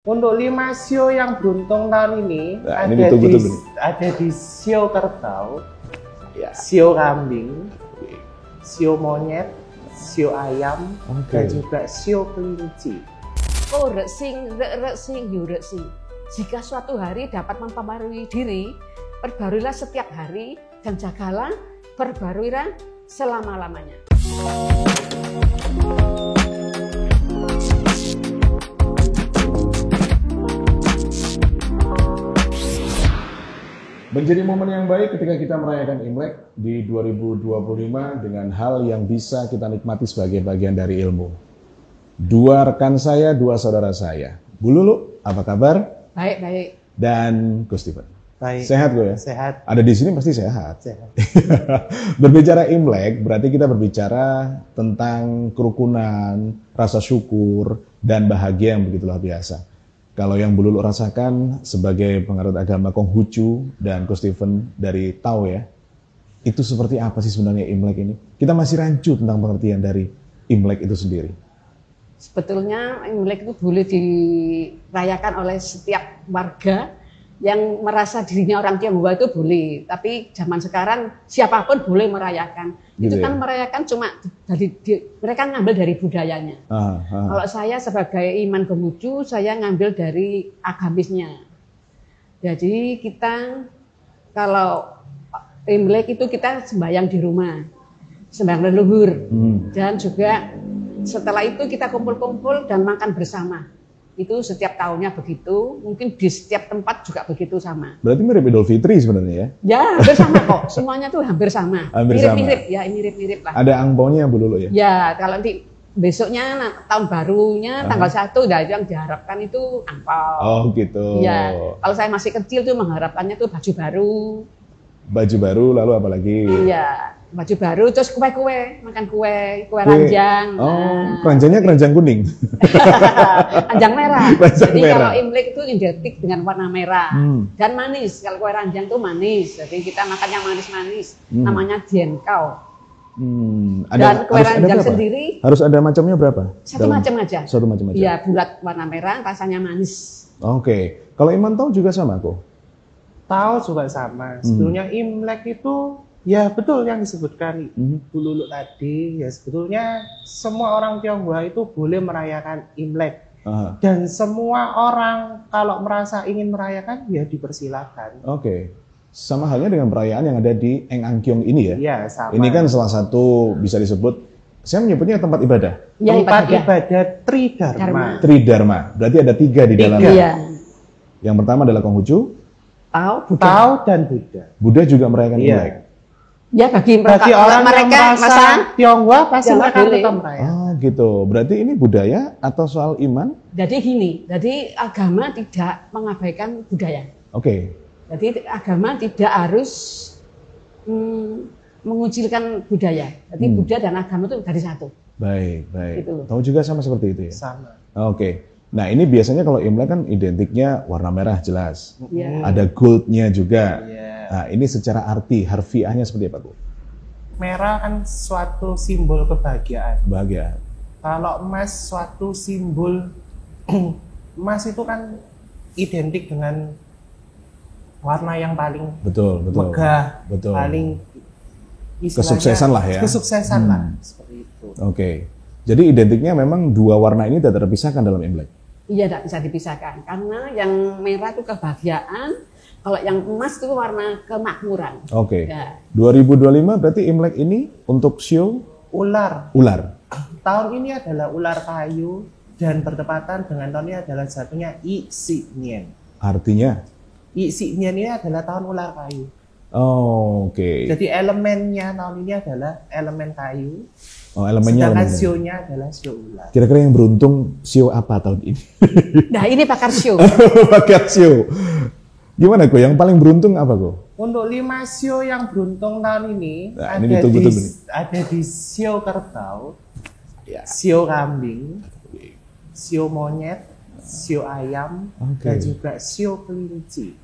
Untuk 5 sio yang beruntung tahun ini, Nah, ada di sio kerbau, ya. sio kambing, sio monyet, sio ayam, dan juga sio kelinci. Oh, resing. Jika suatu hari dapat mempengaruhi diri, perbaruilah setiap hari dan jagalah perbaruilah selama-lamanya. Menjadi momen yang baik ketika kita merayakan Imlek di 2025 dengan hal yang bisa kita nikmati sebagai bagian dari ilmu. Dua rekan saya, dua saudara saya. Bu Lulu, apa kabar? Baik. Dan Gus Steven. Baik. Sehat gue ya? Sehat. Ada di sini pasti sehat. Sehat. Berbicara Imlek, berarti kita berbicara tentang kerukunan, rasa syukur, dan bahagia yang begitu luar biasa. Kalau yang Bu Lulu rasakan sebagai penganut agama Konghucu dan Gus Steven dari Tao ya, itu seperti apa sih sebenarnya Imlek ini? Kita masih rancu tentang pengertian dari Imlek itu sendiri. Sebetulnya Imlek itu boleh dirayakan oleh setiap warga yang merasa dirinya orang Tionghoa itu boleh. Tapi zaman sekarang siapapun boleh merayakan. Gitu itu ya? kan merayakan cuma mereka ngambil dari budayanya. Kalau saya sebagai iman Konghucu, saya ngambil dari agamisnya. Jadi kita kalau Imlek itu kita sembahyang di rumah, sembahyang leluhur, dan juga setelah itu kita kumpul-kumpul dan makan bersama. Itu setiap tahunnya begitu, mungkin di setiap tempat juga begitu sama. Berarti mirip Idul Fitri sebenarnya ya? Ya, hampir sama kok. Semuanya tuh hampir sama. Mirip-mirip lah. Ada angpaunya Bu Lulu ya? Ya, kalau nanti besoknya tahun barunya tanggal 1 yang diharapkan itu angpau. Oh gitu. Ya, kalau saya masih kecil tuh mengharapkannya tuh baju baru. Baju baru lalu apa lagi? Iya, baju baru terus kue, makan kue ranjang. Oh, keranjangnya keranjang kuning. Ranjang merah. Ranjang Jadi merah. kalau Imlek itu identik dengan warna merah dan manis. Kalau kue ranjang itu manis. Jadi kita makan yang manis-manis. Namanya dienkau. Dan kue ranjang sendiri harus ada macamnya berapa? Satu macam aja. Satu macam aja. Iya, bulat warna merah, rasanya manis. Oke. Kalau Iman Tao juga sama kok? Tao juga sama. Sebetulnya Imlek itu ya betul yang disebutkan Bu Lulu tadi. Ya sebetulnya semua orang Tionghoa itu boleh merayakan Imlek. Dan semua orang kalau merasa ingin merayakan ya dipersilakan. Oke. Sama halnya dengan perayaan yang ada di Eng Angkyong ini ya? Iya, sama. Ini kan salah satu bisa disebut, saya menyebutnya tempat ibadah. Ya, tempat ibadah Tridharma. Tridharma. Berarti ada 3 di dalamnya. Iya. Yang pertama adalah Konghucu, Tao dan Buddha. Buddha juga merayakan Imlek. Ya bagi orang mereka yang merasa Tionghoa pasti ya, mereka boleh. tetap merayakan. Oh gitu. Berarti ini budaya atau soal iman? Jadi gini, jadi agama tidak mengabaikan budaya. Oke. Jadi agama tidak harus mengucilkan budaya. Jadi Buddha dan agama itu dari satu. Baik. Gitu. Tahu juga sama seperti itu ya? Sama. Oke. Nah ini biasanya kalau Imlek kan identiknya warna merah jelas. Ya. Ada goldnya juga. Yeah. Nah ini secara arti harfiahnya seperti apa Bu? Merah kan suatu simbol kebahagiaan. Bahagia. Kalau emas suatu simbol emas itu kan identik dengan warna yang paling Betul. megah, Betul. paling Kesuksesan lah ya. Kesuksesan lah seperti itu. Oke. Jadi identiknya memang dua warna ini tidak terpisahkan dalam Imlek. Iya, tidak bisa dipisahkan. Karena yang merah itu kebahagiaan, kalau yang emas itu warna kemakmuran. Oke. Ya. 2025 berarti Imlek ini untuk Sio Ular. Tahun ini adalah ular kayu dan bertepatan dengan tahun ini adalah jatuhnya I Si Nien. Artinya? I Si Nien ini adalah tahun ular kayu. Oke. Jadi elemennya tahun ini adalah elemen kayu. Oh, elemennya. Sedangkan sionya adalah sio ular. Kira-kira yang beruntung Sio apa tahun ini? Nah, ini pakar sio. Pakar Sio. Gimana kok? Yang paling beruntung apa kok? Untuk 5 sio yang beruntung tahun ini, Nah, ini ditunggu-tunggu nih. ada di sio kerbau, Ya. sio kambing, sio monyet, sio ayam, dan juga sio kelinci.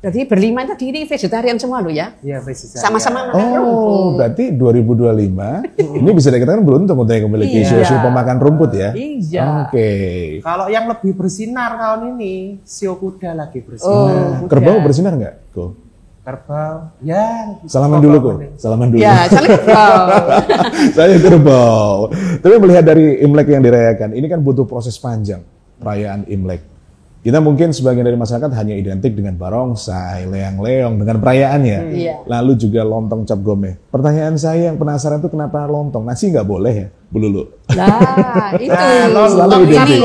Jadi berlima tadi ini vegetarian semua loh ya? Iya, vegetarian. Sama-sama makan rumput. Berarti 2025 ini bisa dikatakan beruntung untuk yang memiliki sio-sio pemakan rumput ya? Iya. Oke. Kalau yang lebih bersinar tahun ini, sio kuda lagi bersinar. Kerbau bersinar nggak? Go. Kerbau, ya. Salaman dulu kok. Salaman dulu. Ya, saling kerbau. Saya kerbau. Tapi melihat dari Imlek yang dirayakan, ini kan butuh proses panjang perayaan Imlek. Kita mungkin sebagian dari masyarakat hanya identik dengan barongsai, leang-leong, dengan perayaannya. Lalu juga lontong cap gome. Pertanyaan saya yang penasaran itu kenapa lontong? Nasi nggak boleh ya, Bu Lulu? Nah, itu. Selalu identik.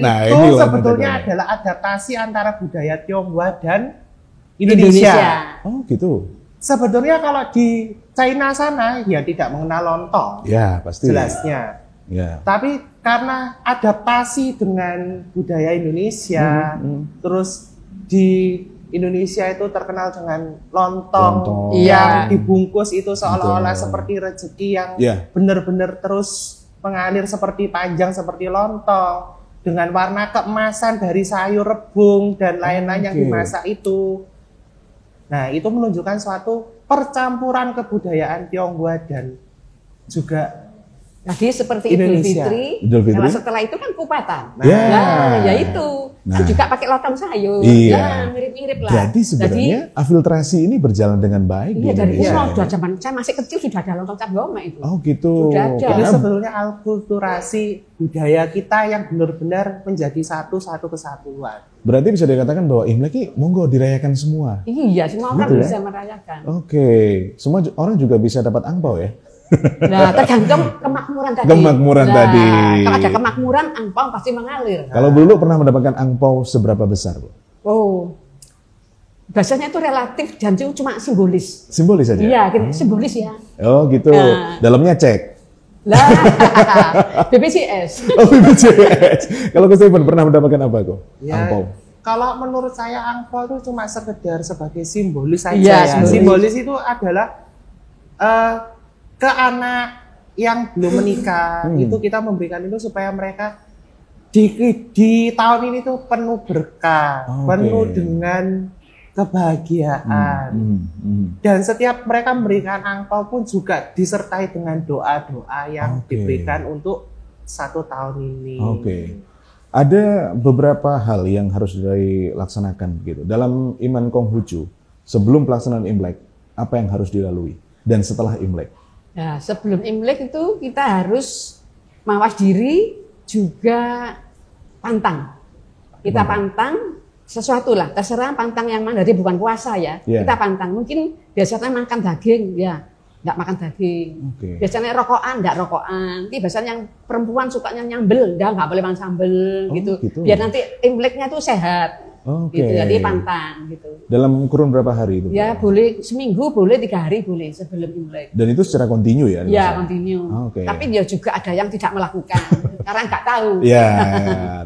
Nah, itu sebetulnya adalah adaptasi antara budaya Tionghoa dan Indonesia. Oh gitu. Sebetulnya kalau di China sana ya tidak mengenal lontong. Ya pasti. Jelasnya. Ya. Tapi karena adaptasi dengan budaya Indonesia, terus di Indonesia itu terkenal dengan lontong yang dibungkus itu seolah-olah seperti rezeki yang benar-benar terus mengalir seperti panjang seperti lontong dengan warna keemasan dari sayur rebung dan lain-lain yang dimasak itu. Nah, itu menunjukkan suatu percampuran kebudayaan Tionghoa dan juga Jadi seperti Idul Fitri, kalau setelah itu kan kupatan. Ya itu. Kan juga pakai lontong sayur. Ya, mirip-mirip lah. Jadi sebenarnya afiltrasi ini berjalan dengan baik di Indonesia. Iya, dari zaman saya masih kecil sudah ada lontong cap gome itu. Oh gitu. Sudah ada. Itu sebetulnya alkulturasi budaya kita yang benar-benar menjadi satu kesatuan. Berarti bisa dikatakan bahwa Imlek ini monggo dirayakan semua. Iya, semua orang bisa merayakan. Oke, semua orang juga bisa dapat angpau ya. Nah, tergantung kemakmuran tadi. Tadi. Kalau ada kemakmuran, angpau pasti mengalir. Kalau dulu pernah mendapatkan angpau seberapa besar, Bu? Oh, biasanya itu relatif dan itu cuma simbolis. Simbolis saja? Iya, simbolis ya. Oh gitu. Dalamnya cek. Lah, BPJS. Oh BPJS. Kalau ke Steven pernah mendapatkan apa kok? Angpau. Kalau menurut saya angpau itu cuma sekedar sebagai simbolis saja. Ya. Simbolis itu adalah ke anak yang belum menikah itu kita memberikan itu supaya mereka di tahun ini tuh penuh berkah, penuh dengan kebahagiaan. Dan setiap mereka memberikan angpau pun juga disertai dengan doa-doa yang diberikan untuk 1 tahun ini. Ada beberapa hal yang harus dilaksanakan gitu dalam iman Konghucu sebelum pelaksanaan Imlek. Apa yang harus dilalui dan setelah Imlek? Nah, sebelum Imlek itu kita harus mawas diri juga pantang. Kita pantang sesuatu lah, terserah pantang yang mana, jadi bukan puasa ya. Kita pantang, mungkin biasanya makan daging, ya enggak makan daging. Biasanya rokokan, enggak rokokan. Nanti biasanya yang perempuan sukanya nyambel, enggak boleh makan sambel gitu. Biar nanti Imleknya itu sehat. Gitu, jadi pantang gitu. Dalam kurun berapa hari itu? Ya boleh seminggu, boleh 3 hari boleh sebelum Imlek. Dan itu secara kontinu ya? Ya kontinu. Tapi dia juga ada yang tidak melakukan karena nggak tahu. Ya,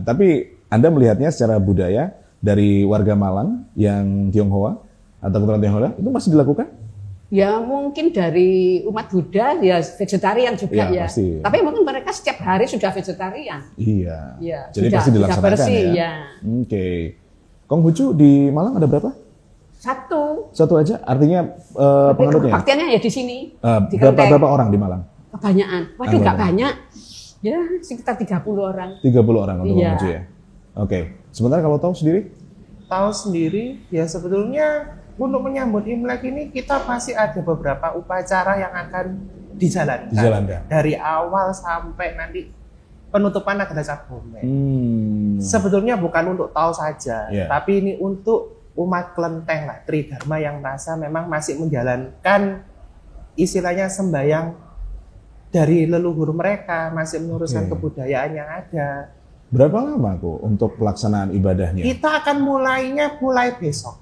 tapi Anda melihatnya secara budaya dari warga Malang yang Tionghoa atau keturunan Tionghoa itu masih dilakukan? Ya mungkin dari umat Buddha ya vegetarian juga ya. Pasti. Tapi mungkin mereka setiap hari sudah vegetarian. Iya. Ya, jadi pasti dilaksanakan bersih, ya. Konghucu di Malang ada berapa? 1. 1 aja? Artinya penganutnya? Kebaktiannya ya di sini. Berapa orang di Malang? Kebanyakan. Waduh nggak banyak. Ya sekitar 30 orang. 30 orang untuk Konghucu ya? Sementara kalau tahu sendiri? Tahu sendiri ya sebetulnya untuk menyambut Imlek ini kita masih ada beberapa upacara yang akan dijalankan. Dari awal sampai nanti penutupan Nagara Cap Gome. Sebetulnya bukan untuk tahu saja, tapi ini untuk umat kelenteng lah, Tridharma yang merasa memang masih menjalankan istilahnya sembahyang dari leluhur mereka, masih meneruskan kebudayaan yang ada. Berapa lama kok untuk pelaksanaan ibadahnya? Kita akan mulai besok.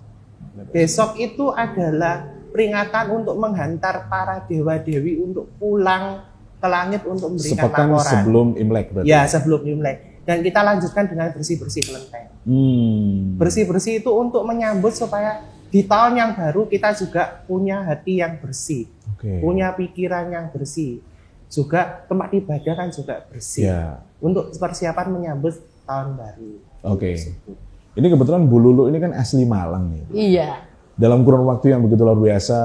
Besok itu adalah peringatan untuk menghantar para dewa-dewi untuk pulang ke langit untuk memberikan laporan. Sepekan sebelum Imlek berarti? Ya, sebelum Imlek. Dan kita lanjutkan dengan bersih-bersih kelenteng. Bersih-bersih itu untuk menyambut supaya di tahun yang baru kita juga punya hati yang bersih. Punya pikiran yang bersih. Juga tempat ibadah kan juga bersih. Untuk persiapan menyambut tahun baru. Ini kebetulan Bu Lulu ini kan asli Malang nih. Iya. dalam kurun waktu yang begitu luar biasa,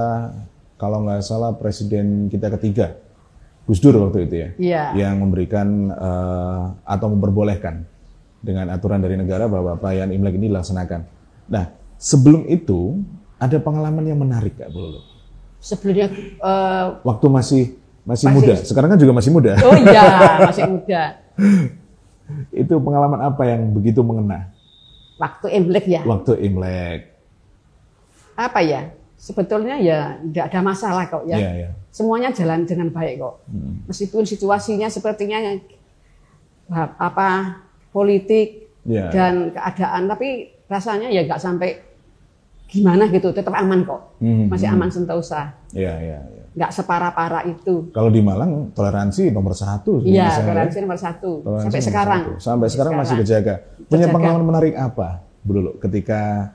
kalau nggak salah presiden kita ketiga, Gus Dur waktu itu ya, yang memberikan atau memperbolehkan dengan aturan dari negara bahwa perayaan Imlek ini dilaksanakan. Nah, sebelum itu ada pengalaman yang menarik Kak Bu Lulu? Sebelumnya waktu masih muda, sekarang kan juga masih muda. Oh iya, masih muda. Itu pengalaman apa yang begitu mengena? Waktu Imlek ya? Waktu Imlek. Apa ya? Sebetulnya ya tidak ada masalah kok ya. Semuanya jalan dengan baik kok. Meskipun situasinya sepertinya politik dan keadaan, tapi rasanya ya nggak sampai gimana gitu, tetap aman kok. Masih aman sentosa. Nggak separah-parah itu. Kalau di Malang toleransi nomor 1. Iya, toleransi nomor 1. Sampai sekarang. Sampai sekarang masih kejaga. Punya pengalaman menarik apa, Bu Lulu, ketika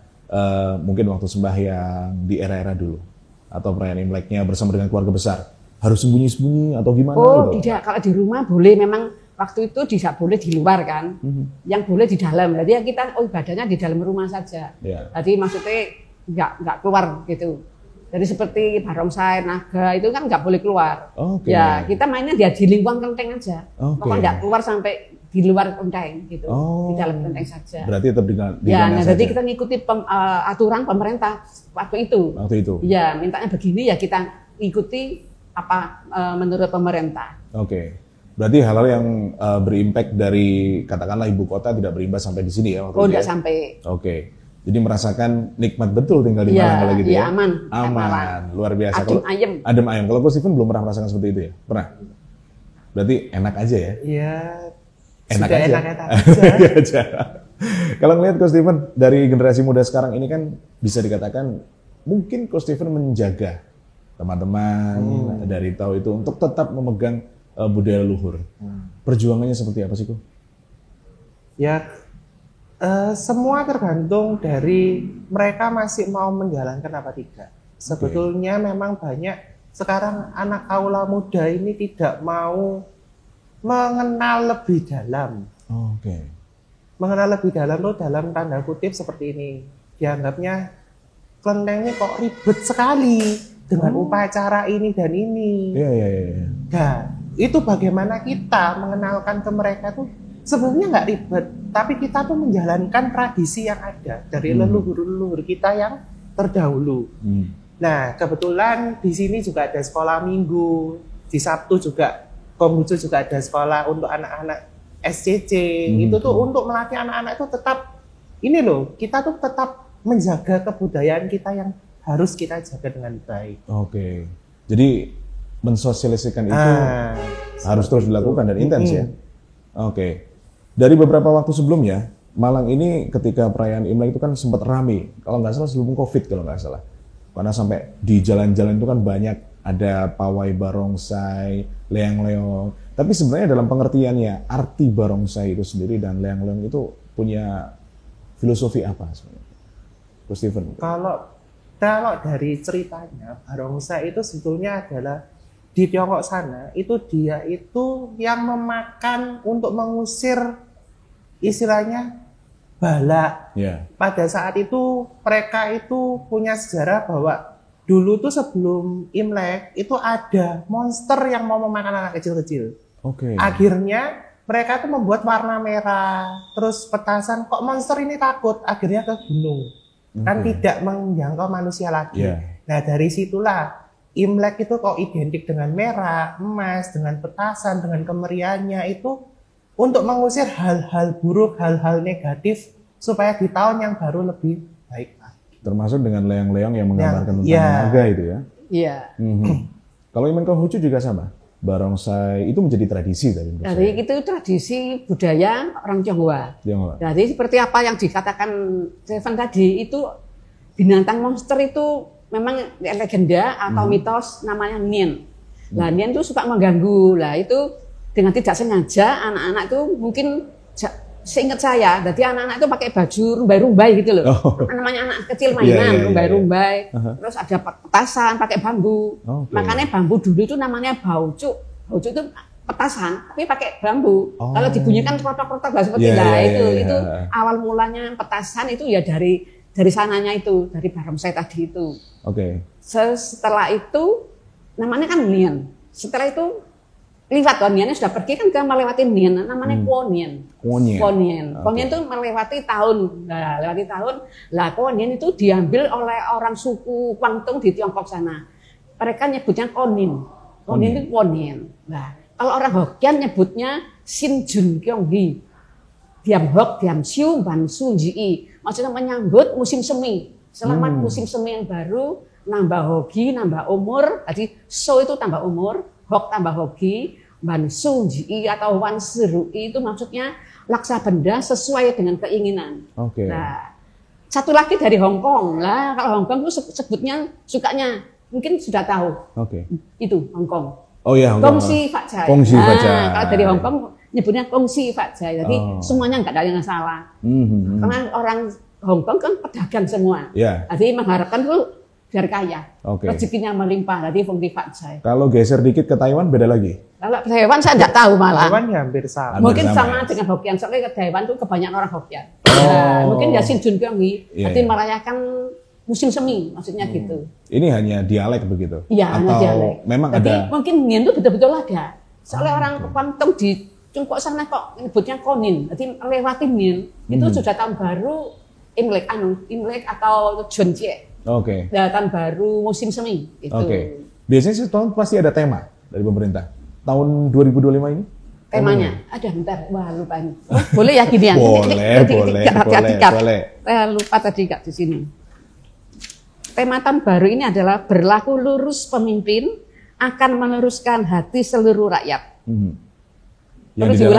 mungkin waktu sembahyang di era-era dulu atau perayaan Imleknya bersama dengan keluarga besar, harus sembunyi-sembunyi atau gimana? Oh gitu? Tidak, kalau di rumah boleh, memang waktu itu tidak boleh di luar kan, yang boleh di dalam. Jadi ya kita ibadahnya di dalam rumah saja. Jadi maksudnya nggak keluar gitu. Jadi seperti barongsai, naga itu kan nggak boleh keluar. Ya kita mainnya dia di lingkungan kelenteng aja. Pokoknya nggak keluar sampai di luar kelenteng gitu, di dalam kelenteng saja. Berarti tetap di jadi kita ngikuti aturan pemerintah waktu itu. Ya, mintanya begini ya kita ikuti apa menurut pemerintah. Berarti hal-hal yang berimpact dari katakanlah ibu kota tidak berimbas sampai di sini ya waktu itu. Tidak sampai. Jadi merasakan nikmat betul tinggal di Malang kalau gitu ya. Aman. Luar biasa. Ayem. Adem ayem. Kalau Coach Steven belum pernah merasakan seperti itu ya? Pernah? Berarti enak aja ya? Iya. Enak aja. Kalau ngelihat Coach Steven dari generasi muda sekarang ini kan bisa dikatakan mungkin Coach Steven menjaga teman-teman dari tahu itu untuk tetap memegang budaya luhur. Perjuangannya seperti apa sih, Ko? Ya, semua tergantung dari mereka masih mau menjalankan apa tidak. Sebetulnya memang banyak sekarang anak aula muda ini tidak mau mengenal lebih dalam. Mengenal lebih dalam itu dalam tanda kutip seperti ini. Dianggapnya kelenteng ini kok ribet sekali dengan upacara ini dan ini. Nah, itu bagaimana kita mengenalkan ke mereka tuh sebenarnya nggak ribet, tapi kita tuh menjalankan tradisi yang ada dari leluhur-leluhur kita yang terdahulu. Nah, kebetulan di sini juga ada sekolah minggu, di Sabtu juga Konghucu juga ada sekolah untuk anak-anak SCC. Itu tuh untuk melatih anak-anak itu tetap ini loh, kita tuh tetap menjaga kebudayaan kita yang harus kita jaga dengan baik. Jadi mensosialisasikan itu harus terus dilakukan dan intens ya. Dari beberapa waktu sebelumnya, Malang ini ketika perayaan Imlek itu kan sempat rame. Kalau nggak salah sebelum Covid kalau nggak salah. Karena sampai di jalan-jalan itu kan banyak ada pawai barongsai, leang-leong. Tapi sebenarnya dalam pengertiannya, arti barongsai itu sendiri dan leang-leong itu punya filosofi apa sebenarnya? Coach Steven. Kalau dari ceritanya, barongsai itu sebetulnya adalah di Tiongkok sana, itu dia itu yang memakan untuk mengusir istilahnya bala. Pada saat itu mereka itu punya sejarah bahwa dulu tuh sebelum Imlek itu ada monster yang mau memakan anak kecil-kecil. Akhirnya mereka tuh membuat warna merah, terus petasan. Kok monster ini takut? Akhirnya ke gunung, kan tidak menjangkau manusia lagi. Nah dari situlah Imlek itu kok identik dengan merah, emas, dengan petasan, dengan kemeriahannya itu untuk mengusir hal-hal buruk, hal-hal negatif supaya di tahun yang baru lebih baik. Termasuk dengan leang-leang yang menggambarkan tentang naga itu ya? Kalau Iman Konghucu juga sama? Barongsai itu menjadi tradisi tadi? Jadi itu tradisi budaya orang Tionghoa. Jadi seperti apa yang dikatakan Steven tadi, itu binatang monster itu memang legenda atau mitos namanya Nien. Nah Nien itu suka mengganggu. Lah itu dengan tidak sengaja anak-anak itu mungkin seingat saya, jadi anak-anak itu pakai baju rumbai-rumbai gitu loh. Namanya anak kecil mainan, rumbai-rumbai. Terus ada petasan, pakai bambu. Makanya bambu dulu itu namanya baucuk. Baucuk itu petasan, tapi pakai bambu. Kalau dibunyikan krotok-krotok seperti itu awal mulanya petasan itu ya dari dari sananya itu, dari barongsai tadi itu. Oke. Setelah itu namanya kan Nian. Setelah itu liwat Niannya sudah pergi kan ke melewati Nian, namanya Kuonian. Kuonian itu melewati tahun. Nah, lewati tahun. Lah Kuonian itu diambil oleh orang suku Guangdong di Tiongkok sana. Mereka nyebutnya Konin. Konin itu Kuonian. Nah, kalau orang Hokkien nyebutnya Sin Jun Kyong Hi. Diam Hok, Diam Siu, Ban Su Ji. Maksudnya menyambut musim semi. Selamat musim semi yang baru, nambah hoki, nambah umur. Jadi so itu tambah umur, hok tambah hoki, Ban Su Ji atau Wan Seru itu maksudnya laksa benda sesuai dengan keinginan. Oke. Nah, satu lagi dari Hong Kong. Lah, kalau Hong Kong itu sebutnya sukanya mungkin sudah tahu. Oke. Itu Hong Kong. Oh iya, Hong Kong. Kongsi Fat Chai. Kongsi Fat Chai. Kalau dari Hong Kong nyebutnya Kongsi Fat Chai. Jadi semuanya nggak ada yang salah. Karena orang Hong Kong kan pedagang semua. Yeah. Jadi mengharapkan tuh biar kaya. Okay. Rezekinya melimpah. Jadi Kongsi Fat Chai. Kalau geser dikit ke Taiwan beda lagi? Kalau Taiwan saya nggak tahu malah. Taiwan ya hampir sama. Mungkin sama dengan Hokkien. Soalnya ke Taiwan tuh kebanyakan orang Hokkien. Nah, mungkin ya Sin Jun Kyong Hi. Jadi merayakan musim semi, maksudnya gitu. Ini hanya dialek begitu? Iya, hanya dialek. Memang jadi, ada. Mungkin Nian itu betul-betul ada. Soalnya orang Guangdong di Cungkok sana kok nyebutnya Konin. Jadi lewatin Nian itu sudah tahun baru Imlek atau Junjie. Oke. Tahun baru musim semi. Oke. Biasanya setahun pasti ada tema dari pemerintah. Tahun 2025 ini? Temanya ada bentar. Wah lupa ini. Oh, boleh ya gini ya? Boleh. Lupa tadi Kak di sini. Tema tahun baru ini adalah berlaku lurus pemimpin akan meluruskan hati seluruh rakyat. Yang di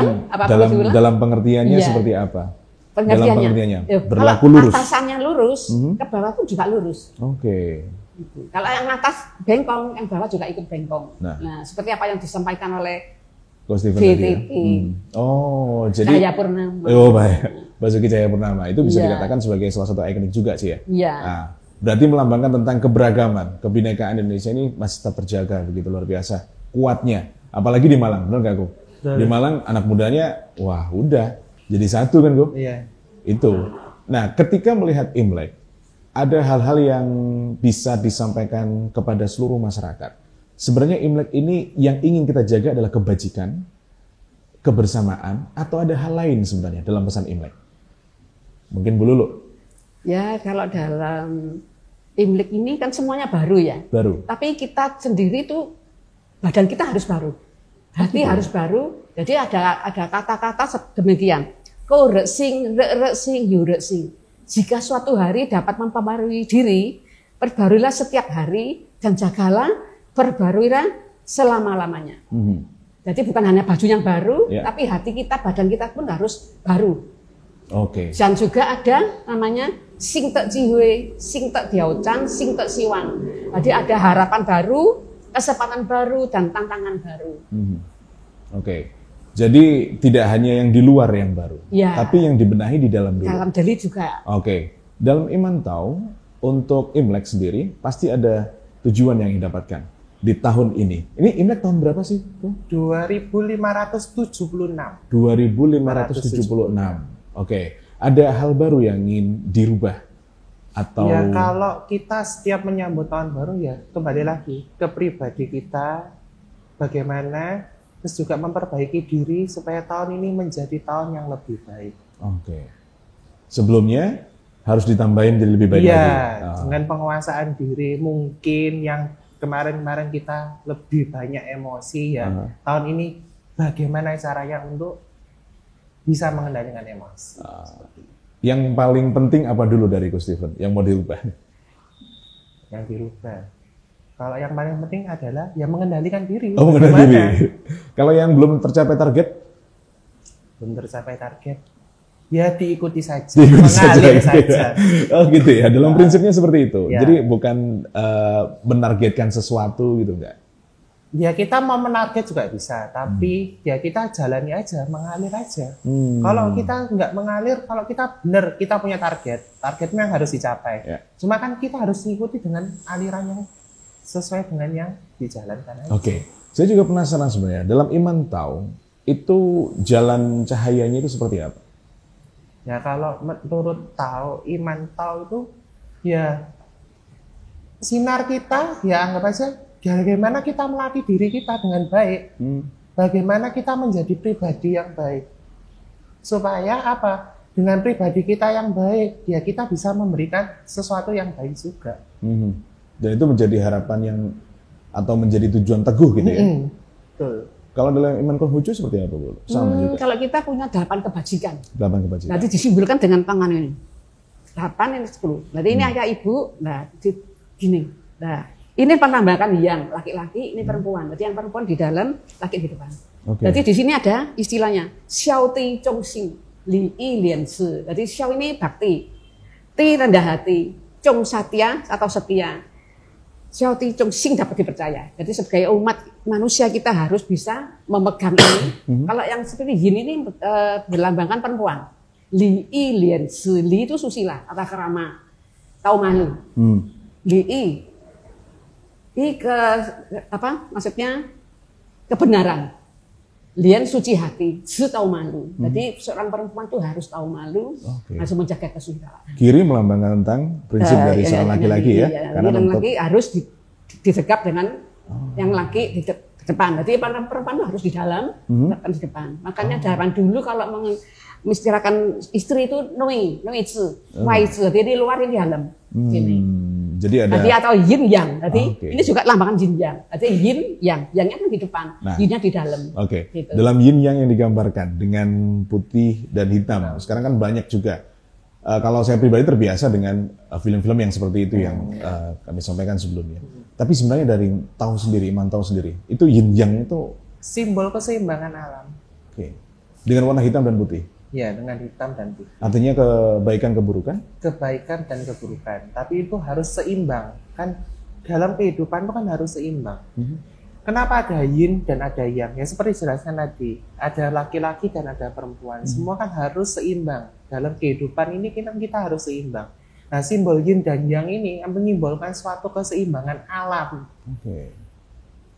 dalam pengertiannya seperti apa? Pengertiannya. Berlaku kalau lurus. Atasannya lurus, ke bawah pun juga lurus. Oke. Kalau yang atas bengkong, yang bawah juga ikut bengkong. Nah, seperti apa yang disampaikan oleh BTP. Oh, jadi Cahaya Purnama. Oh, baik. Basuki Cahayapurnama itu bisa dikatakan sebagai salah satu ikonik juga sih ya. Iya. Nah, berarti melambangkan tentang keberagaman, kebinekaan Indonesia ini masih tetap terjaga begitu luar biasa. Kuatnya, apalagi di Malang, benar nggak, Gu? Di Malang anak mudanya, wah udah jadi satu kan, Gu? Iya. Itu. Nah, ketika melihat Imlek, ada hal-hal yang bisa disampaikan kepada seluruh masyarakat. Sebenarnya Imlek ini yang ingin kita jaga adalah kebajikan, kebersamaan, atau ada hal lain sebenarnya dalam pesan Imlek? Mungkin Bu Lulu. Ya, kalau dalam Imlek ini kan semuanya baru ya. Baru. Tapi kita sendiri tuh badan kita harus baru, hati harus baru. Jadi ada kata-kata demikian. Ko resing, yu resing. Jika suatu hari dapat memperbarui diri, perbaruilah setiap hari dan jagalah perbaruilah selama-lamanya. Jadi bukan hanya baju yang baru, tapi hati kita, badan kita pun harus baru. Oke. Dan juga ada namanya sing tek jiwe, sing tek diaucan, sing tek siwang. Jadi ada harapan baru, kesempatan baru, dan tantangan baru. Oke. Jadi tidak hanya yang di luar yang baru, tapi yang dibenahi di dalam dulu. Dalam diri juga. Oke. Dalam Imantau, untuk Imlek sendiri, pasti ada tujuan yang didapatkan di tahun ini. Ini Imlek tahun berapa sih? 2576. 2576. Oke. Ada hal baru yang ingin dirubah? Atau... Ya kalau kita setiap menyambut tahun baru ya kembali lagi ke pribadi kita, bagaimana terus juga memperbaiki diri supaya tahun ini menjadi tahun yang lebih baik. Oke. Sebelumnya harus ditambahin jadi lebih baik lagi. Iya, dengan penguasaan diri mungkin yang kemarin-kemarin kita lebih banyak emosi ya. Tahun ini bagaimana caranya untuk bisa mengendalikan emosi. Yang paling penting apa dulu dari Gus Steven yang mau dirubah? Yang dirubah. Kalau yang paling penting adalah ya mengendalikan diri. Oh, mengendalikan diri. Kalau yang belum tercapai target? Belum tercapai target. Ya diikuti saja, mengalir saja. Oh gitu ya, dalam prinsipnya seperti itu. Ya. Jadi bukan menargetkan sesuatu gitu enggak? Ya kita mau menarget juga bisa, tapi ya kita jalani aja, mengalir aja. Kalau kita nggak mengalir, kalau kita benar kita punya targetnya harus dicapai. Ya. Cuma kan kita harus ikuti dengan aliran yang sesuai dengan yang dijalankan aja. Oke, saya juga penasaran sebenarnya. Dalam Imantau itu jalan cahayanya itu seperti apa? Ya kalau menurut Iman Tao itu ya sinar kita, ya anggap aja bagaimana kita melatih diri kita dengan baik. Bagaimana kita menjadi pribadi yang baik. Supaya apa? Dengan pribadi kita yang baik, ya kita bisa memberikan sesuatu yang baik juga. Dan itu menjadi harapan yang atau menjadi tujuan teguh gitu ya. Betul. Kalau dalam iman Konghucu seperti apa, Bu? Sama juga. Kalau kita punya 8 kebajikan. 8 kebajikan. Nanti disimbolkan dengan tangan ini. 8 ini 10. Berarti ini ayah ibu, nah gini. Nah, ini penambahan yang laki-laki, ini perempuan. Berarti yang perempuan di dalam, laki di depan. Jadi di sini ada istilahnya Xiao Ti Zhong Xing, Li Yi Lian Si. Jadi Xiao ini bakti, Ti rendah hati, Zhong Satya atau setia. Xiao Ti Zhong Xing dapat dipercaya. Jadi sebagai umat manusia kita harus bisa memegang ini. Kalau yang seperti Yin ini berlambangkan perempuan. Li Yi Lian Si, Li itu susila, atau kerama, tahu malu. Li Yi apa? Maksudnya kebenaran. Lian suci hati, tahu malu. Jadi seorang perempuan itu harus tahu malu, harus menjaga kesucian. Kiri melambangkan tentang prinsip dari seorang laki-laki ya. Karena laki harus ditegap dengan yang laki di depan. Jadi perempuan itu harus di dalam, bukan di depan. Makanya zaman dulu kalau mengistilahkan istri itu nui zi, wai zi. Jadi di luar ini di dalam. Jadi ada. Jadi atau yin yang. Jadi ini juga lambangan yin yang. Jadi yin yang, yangnya kan di depan, yinnya di dalam. Gitu. Dalam yin yang digambarkan dengan putih dan hitam. Sekarang kan banyak juga. Kalau saya pribadi terbiasa dengan film-film yang seperti itu yang kami sampaikan sebelumnya. Tapi sebenarnya dari Tao sendiri, Iman Tao sendiri, itu yin yang itu simbol keseimbangan alam. Dengan warna hitam dan putih. Ya, dengan hitam dan putih. Artinya kebaikan keburukan? Kebaikan dan keburukan. Tapi itu harus seimbang. Kan dalam kehidupan itu kan harus seimbang. Kenapa ada yin dan ada yang? Ya seperti jelaskan tadi, ada laki-laki dan ada perempuan. Semua kan harus seimbang. Dalam kehidupan ini kita harus seimbang. Nah, simbol yin dan yang ini menyimbolkan suatu keseimbangan alam.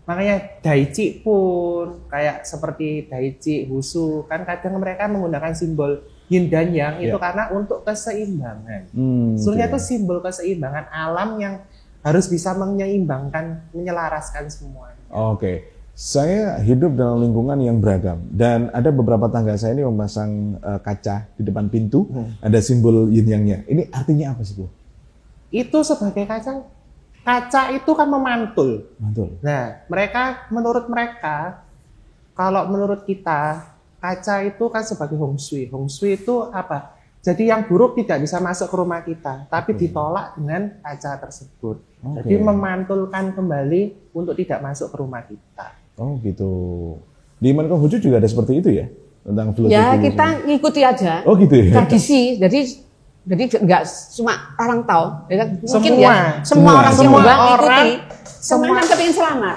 Makanya Daichi pun kayak seperti Daichi, Wushu, kan kadang mereka menggunakan simbol yin dan yang itu karena untuk keseimbangan. Sebenarnya itu simbol keseimbangan alam yang harus bisa menyeimbangkan, menyelaraskan semuanya. Saya hidup dalam lingkungan yang beragam dan ada beberapa tangga saya ini memasang kaca di depan pintu, ada simbol yin yang-nya. Ini artinya apa sih, Bu? Itu sebagai kaca itu kan memantul. Nah, menurut mereka, kalau menurut kita, kaca itu kan sebagai Hong Shui. Hong Shui itu apa? Jadi yang buruk tidak bisa masuk ke rumah kita, tapi ditolak dengan kaca tersebut. Jadi memantulkan kembali untuk tidak masuk ke rumah kita. Gitu. Di Iman Konghucu juga ada seperti itu ya? Tentang filosofi. Ya, kita ngikuti aja. Gitu ya? Tradisi. Jadi nggak cuma orang tahu, mungkin semua orang Tionghoa ikuti. Semua kan pengen selamat.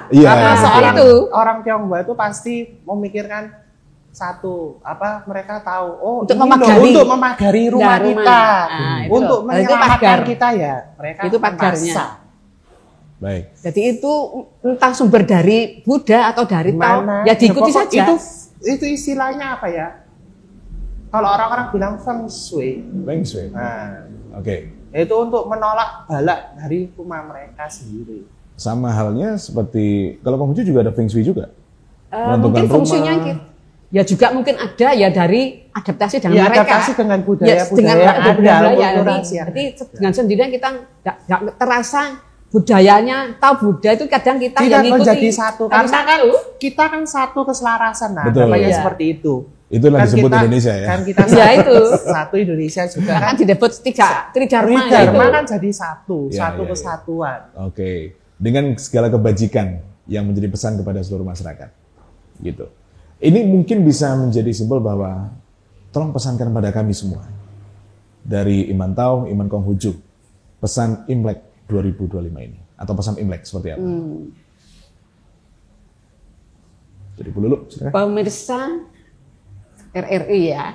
Soal itu orang Tionghoa itu pasti memikirkan satu, mereka tahu, untuk memagari rumah kita, untuk menyelamatkan kita ya. Mereka itu pagarnya. Baik. Jadi itu entah sumber dari Buddha atau dari Tao, ya diikuti saja. Itu istilahnya apa ya? Kalau orang-orang bilang feng shui. Itu untuk menolak balak dari rumah mereka sendiri. Sama halnya seperti kalau Konghucu juga ada feng shui juga. Mungkin fungsinya ya juga mungkin ada ya dari adaptasi dengan mereka. Adaptasi dengan budaya Jadi dengan sendirinya kita nggak terasa budayanya, tahu Buddha itu kadang kita tidak menjadi satu. Karena kan kita kan satu keselarasan, namanya seperti itu. Itulah disebut Indonesia ya. Kan kita satu Indonesia juga kan disebut Tridharma kan jadi satu kesatuan. Dengan segala kebajikan yang menjadi pesan kepada seluruh masyarakat. Gitu. Ini mungkin bisa menjadi simbol bahwa tolong pesankan pada kami semua dari Iman Tao, Iman Konghucu, pesan Imlek 2025 ini atau pesan Imlek seperti apa? Jadi Bu Lulu, silakan. Pemirsa RRI ya,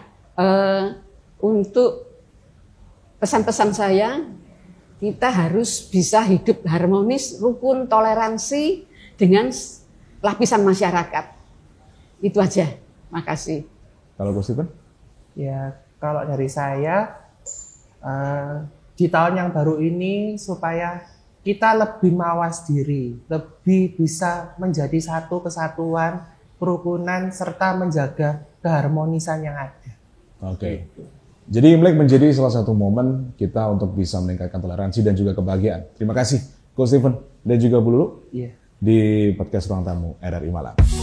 untuk pesan-pesan saya, kita harus bisa hidup harmonis, rukun, toleransi dengan lapisan masyarakat. Itu aja. Makasih. Kalau Gus Stephen? Ya, kalau dari saya di tahun yang baru ini supaya kita lebih mawas diri, lebih bisa menjadi satu kesatuan, kerukunan, serta menjaga keharmonisan yang ada. Oke. Jadi Imlek menjadi salah satu momen kita untuk bisa meningkatkan toleransi dan juga kebahagiaan. Terima kasih Coach Steven dan juga Bu Lulu di podcast Ruang Tamu RRI Malang.